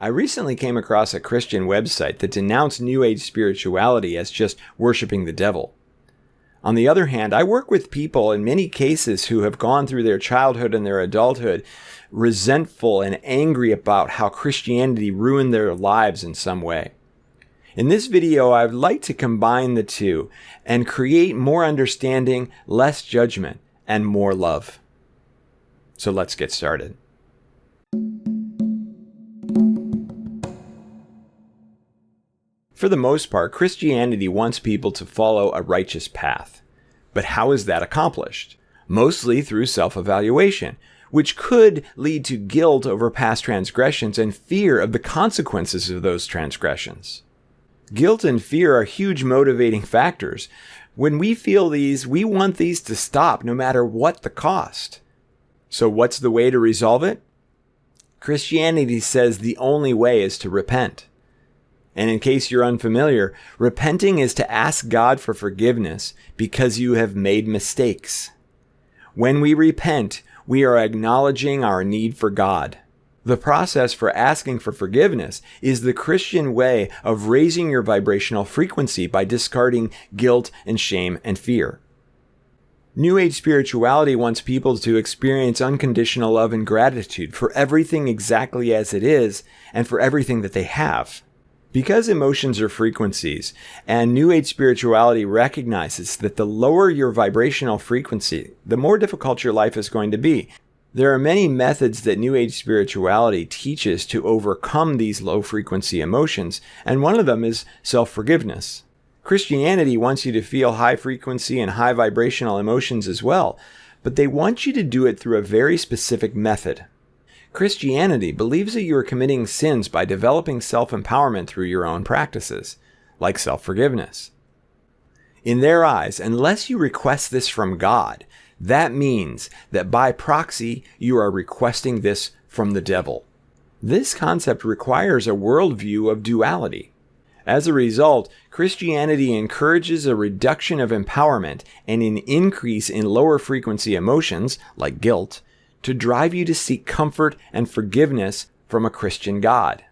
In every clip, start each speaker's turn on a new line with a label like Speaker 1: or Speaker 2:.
Speaker 1: I recently came across a Christian website that denounced New Age spirituality as just worshiping the devil. On the other hand, I work with people in many cases who have gone through their childhood and their adulthood resentful and angry about how Christianity ruined their lives in some way. In this video, I'd like to combine the two and create more understanding, less judgment, and more love. So let's get started. For the most part, Christianity wants people to follow a righteous path. But how is that accomplished? Mostly through self-evaluation, which could lead to guilt over past transgressions and fear of the consequences of those transgressions. Guilt and fear are huge motivating factors. When we feel these, we want these to stop no matter what the cost. So what's the way to resolve it? Christianity says the only way is to repent. And in case you're unfamiliar, repenting is to ask God for forgiveness because you have made mistakes. When we repent, we are acknowledging our need for God. The process for asking for forgiveness is the Christian way of raising your vibrational frequency by discarding guilt and shame and fear. New Age spirituality wants people to experience unconditional love and gratitude for everything exactly as it is and for everything that they have. Because emotions are frequencies, and New Age spirituality recognizes that the lower your vibrational frequency, the more difficult your life is going to be. There are many methods that New Age spirituality teaches to overcome these low-frequency emotions, and one of them is self-forgiveness. Christianity wants you to feel high-frequency and high-vibrational emotions as well, but they want you to do it through a very specific method. Christianity believes that you are committing sins by developing self-empowerment through your own practices, like self-forgiveness. In their eyes, unless you request this from God, that means that by proxy, you are requesting this from the devil. This concept requires a worldview of duality. As a result, Christianity encourages a reduction of empowerment and an increase in lower frequency emotions, like guilt, to drive you to seek comfort and forgiveness from a Christian God.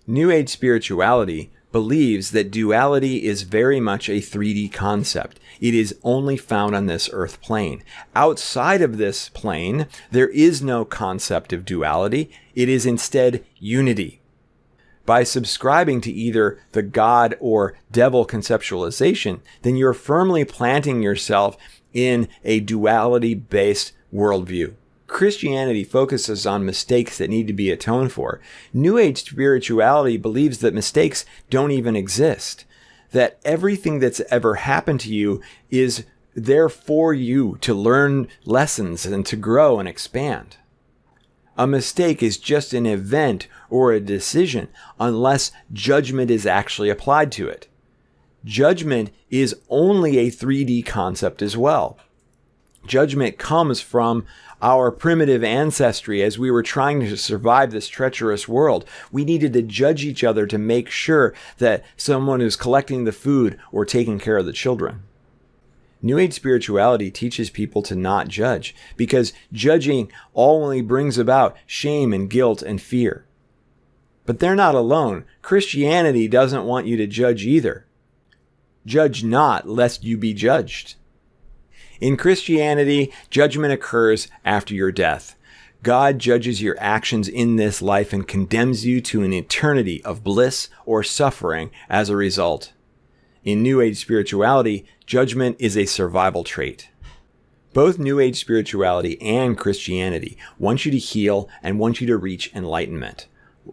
Speaker 1: New Age spirituality believes that duality is very much a 3D concept. It is only found on this earth plane. Outside of this plane, there is no concept of duality. It is instead unity. By subscribing to either the God or devil conceptualization, then you're firmly planting yourself in a duality-based worldview. Christianity focuses on mistakes that need to be atoned for. New Age spirituality believes that mistakes don't even exist, that everything that's ever happened to you is there for you to learn lessons and to grow and expand. A mistake is just an event or a decision unless judgment is actually applied to it. Judgment is only a 3D concept as well. Judgment comes from our primitive ancestry as we were trying to survive this treacherous world. We needed to judge each other to make sure that someone is collecting the food or taking care of the children. New Age spirituality teaches people to not judge because judging only brings about shame and guilt and fear. But they're not alone. Christianity doesn't want you to judge either. Judge not, lest you be judged. In Christianity, judgment occurs after your death. God judges your actions in this life and condemns you to an eternity of bliss or suffering as a result. In New Age spirituality, judgment is a survival trait. Both New Age spirituality and Christianity want you to heal and want you to reach enlightenment.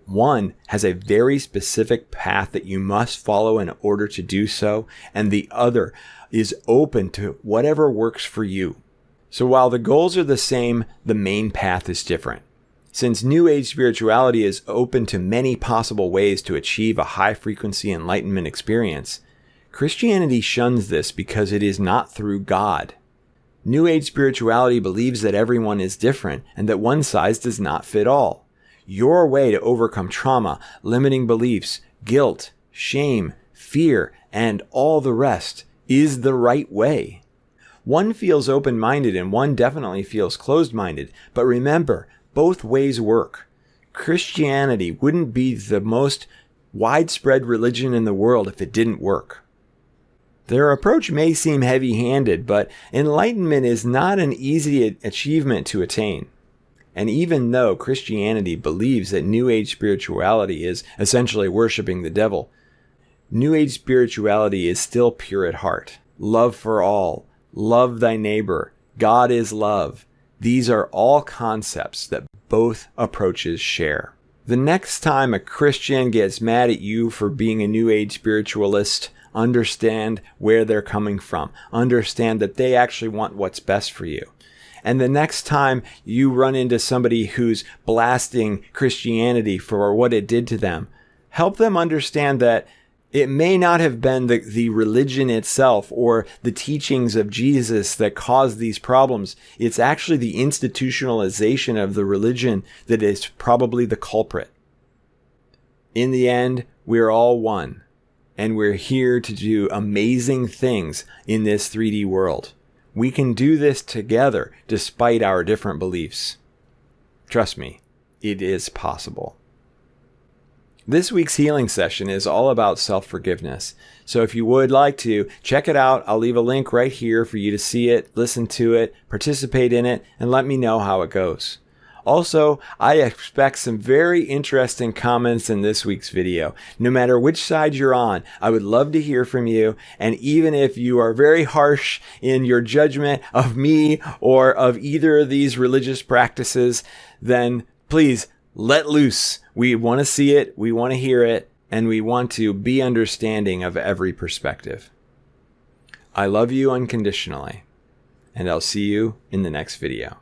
Speaker 1: One has a very specific path that you must follow in order to do so, and the other is open to whatever works for you. So while the goals are the same, the main path is different. Since New Age spirituality is open to many possible ways to achieve a high-frequency enlightenment experience, Christianity shuns this because it is not through God. New Age spirituality believes that everyone is different and that one size does not fit all. Your way to overcome trauma, limiting beliefs, guilt, shame, fear, and all the rest is the right way. One feels open-minded and one definitely feels closed-minded, but remember, both ways work. Christianity wouldn't be the most widespread religion in the world if it didn't work. Their approach may seem heavy-handed, but enlightenment is not an easy achievement to attain. And even though Christianity believes that New Age spirituality is essentially worshiping the devil, New Age spirituality is still pure at heart. Love for all, love thy neighbor, God is love. These are all concepts that both approaches share. The next time a Christian gets mad at you for being a New Age spiritualist, understand where they're coming from. Understand that they actually want what's best for you. And the next time you run into somebody who's blasting Christianity for what it did to them, help them understand that it may not have been the religion itself or the teachings of Jesus that caused these problems. It's actually the institutionalization of the religion that is probably the culprit. In the end, we're all one, and we're here to do amazing things in this 3D world. We can do this together despite our different beliefs. Trust me, it is possible. This week's healing session is all about self-forgiveness. So if you would like to, check it out. I'll leave a link right here for you to see it, listen to it, participate in it, and let me know how it goes. Also, I expect some very interesting comments in this week's video. No matter which side you're on, I would love to hear from you. And even if you are very harsh in your judgment of me or of either of these religious practices, then please let loose. We want to see it, we want to hear it, and we want to be understanding of every perspective. I love you unconditionally, and I'll see you in the next video.